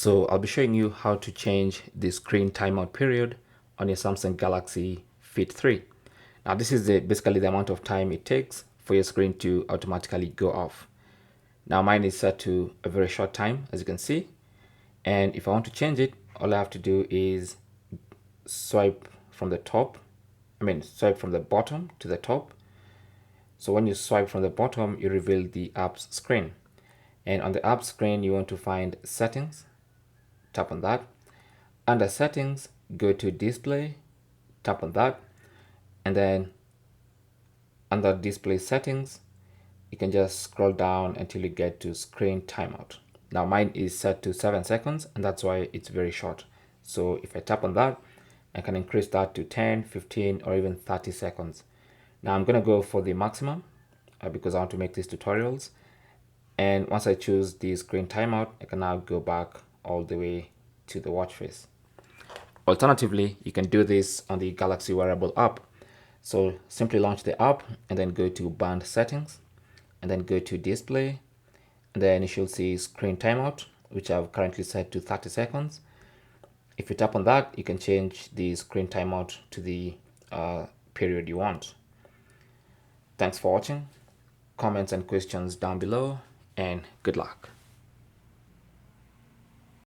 So I'll be showing you how to change the screen timeout period on your Samsung Galaxy Fit 3. Now this is basically the amount of time it takes for your screen to automatically go off. Now mine is set to a very short time, as you can see. And if I want to change it, all I have to do is swipe from the bottom to the top. So when you swipe from the bottom, you reveal the apps screen. And on the apps screen, you want to find settings. Tap on that. Under settings, go to display, tap on that, and then under display settings, you can just scroll down until you get to screen timeout. Now mine is set to 7 seconds, and that's why it's very short. So if I tap on that, I can increase that to 10, 15, or even 30 seconds. Now I'm gonna go for the maximum because I want to make these tutorials. And once I choose the screen timeout, I can now go back all the way to the watch face. Alternatively, you can do this on the Galaxy wearable app. So simply launch the app and then go to band settings and then go to display. And then you should see screen timeout, which I've currently set to 30 seconds. If you tap on that, you can change the screen timeout to the period you want. Thanks for watching. Comments and questions down below, and good luck.